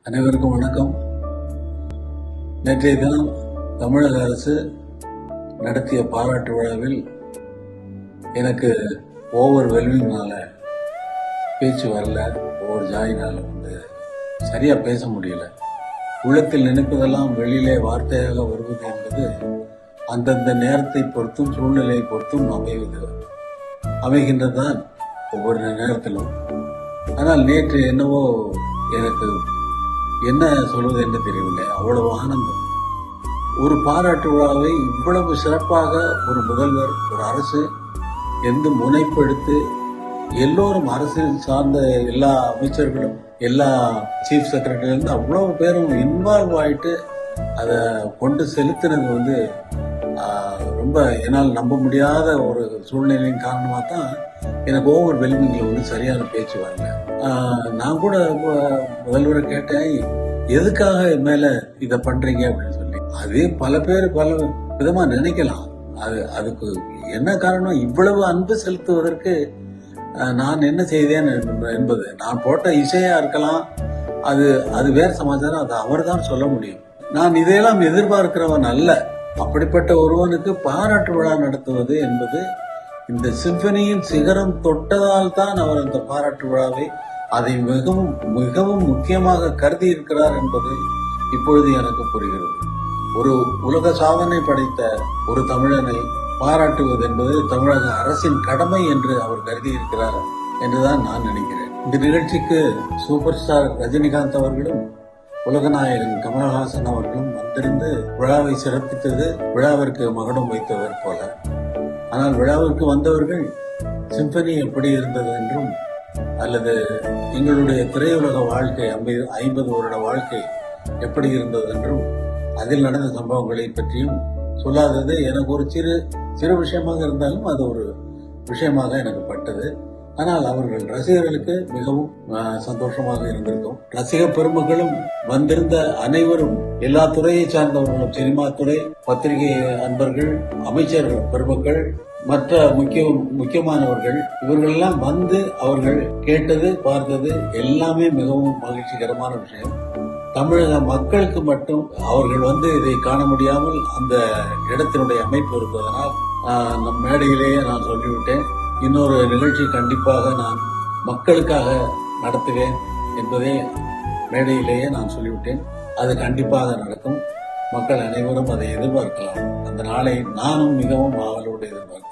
அனைவருக்கும் வணக்கம். நேற்றைய தினம் தமிழக அரசு நடத்திய பாராட்டு விழாவில் எனக்கு ஓவர்வெல்மிங்னால பேச்சு வரல, ஒவ்வொரு ஜாயினால சரியா பேச முடியல. உள்ளத்தில் நினைப்பதெல்லாம் வெளியிலே வார்த்தையாக வருவது என்பது அந்தந்த நேரத்தை பொறுத்தும் சூழ்நிலையை பொறுத்தும் அமைகின்றதுதான் ஒவ்வொரு நேரத்திலும். ஆனால் நேற்று என்னவோ எனக்கு என்ன சொல்வது என்று தெரியவில்லை. அவ்வளவு ஆனந்தம். ஒரு பாராட்டு விழாவை இவ்வளவு சிறப்பாக ஒரு முதல்வர், ஒரு அரசு எந்த முனைப்பு எடுத்து எல்லோரும் அரசியல் சார்ந்த எல்லா அமைச்சர்களும் எல்லா சீஃப் செக்ரட்டரியிலிருந்து அவ்வளவு பேரும் இன்வால்வ் ஆயிட்டு அதை கொண்டு செலுத்தினது ரொம்ப என்னால் நம்ப முடியாத ஒரு சூழ்நிலையின் காரணமாக தான் எனக்கு ஓவர் வெல்மிங்ல சரியான பேச்சு வரல. நான் கூட முதல்வரை கேட்டேன், எதுக்காக மேல இதை பண்றீங்க அப்படின்னு சொல்லி. அதே பல பேர் பல விதமா நினைக்கலாம். அதுக்கு என்ன காரணம்? இவ்வளவு அன்பு செலுத்துவதற்கு நான் என்ன செய்தேன் என்பது நான் போட்ட இசையா இருக்கலாம், அது வேற சமாச்சாரம். அது அவர் தான் சொல்ல முடியும். நான் இதையெல்லாம் எதிர்பார்க்கிறவன் அல்ல. அப்படிப்பட்ட ஒருவனுக்கு பாராட்டு விழா நடத்துவது என்பது இந்த சிம்பனியின் சிகரம் தொட்டதால் தான் அவர் அந்த பாராட்டு விழாவை அதை மிகவும் மிகவும் முக்கியமாக கருதி இருக்கிறார் என்பது இப்பொழுது எனக்கு புரிகிறது. ஒரு உலக சாதனை படைத்த ஒரு தமிழனை பாராட்டுவது என்பது தமிழக அரசின் கடமை என்று அவர் கருதி இருக்கிறார் என்றுதான் நான் நினைக்கிறேன். இந்த நிகழ்ச்சிக்கு சூப்பர் ஸ்டார் ரஜினிகாந்த் அவர்களும் உலகநாயகன் கமலஹாசன் அவர்களும் வந்திருந்து விழாவை சிறப்பித்தது விழாவிற்கு மகுடம் வைத்தவர் போல. ஆனால் விழாவிற்கு வந்தவர்கள் சிம்பனி எப்படி இருந்தது என்றும் அல்லது எங்களுடைய திரையுலக வாழ்க்கை 50 வருட வாழ்க்கை எப்படி இருந்தது என்றும் அதில் நடந்த சம்பவங்களை பற்றியும் சொல்லாதது எனக்கு ஒரு சிறு விஷயமாக இருந்தாலும் அது ஒரு விஷயமாக எனக்கு பட்டது. ஆனால் அவர்கள் ரசிகர்களுக்கு மிகவும் சந்தோஷமாக இருந்திருக்கும். ரசிக பெருமக்களும் வந்திருந்த அனைவரும் எல்லா துறையை சார்ந்தவர்களும், சினிமா துறை, பத்திரிகை அன்பர்கள், அமைச்சர் பெருமக்கள், மற்ற முக்கியமானவர்கள், இவர்கள் எல்லாம் வந்து அவர்கள் கேட்டது பார்த்தது எல்லாமே மிகவும் மகிழ்ச்சிகரமான விஷயம். தமிழக மக்களுக்கு மட்டும் அவர்கள் இதை காண முடியாமல் அந்த இடத்தினுடைய அமைப்பு இருப்பதனால் நம் மேடையிலேயே நான் சொல்லிவிட்டேன், இன்னொரு நிகழ்ச்சி கண்டிப்பாக நான் மக்களுக்காக நடத்துவேன் என்பதை மேடையிலேயே நான் சொல்லிவிட்டேன். அது கண்டிப்பாக நடக்கும். மக்கள் அனைவரும் அதை எதிர்பார்க்கலாம். அந்த நாளை நானும் மிகவும் ஆவலோடு எதிர்பார்க்கிறேன்.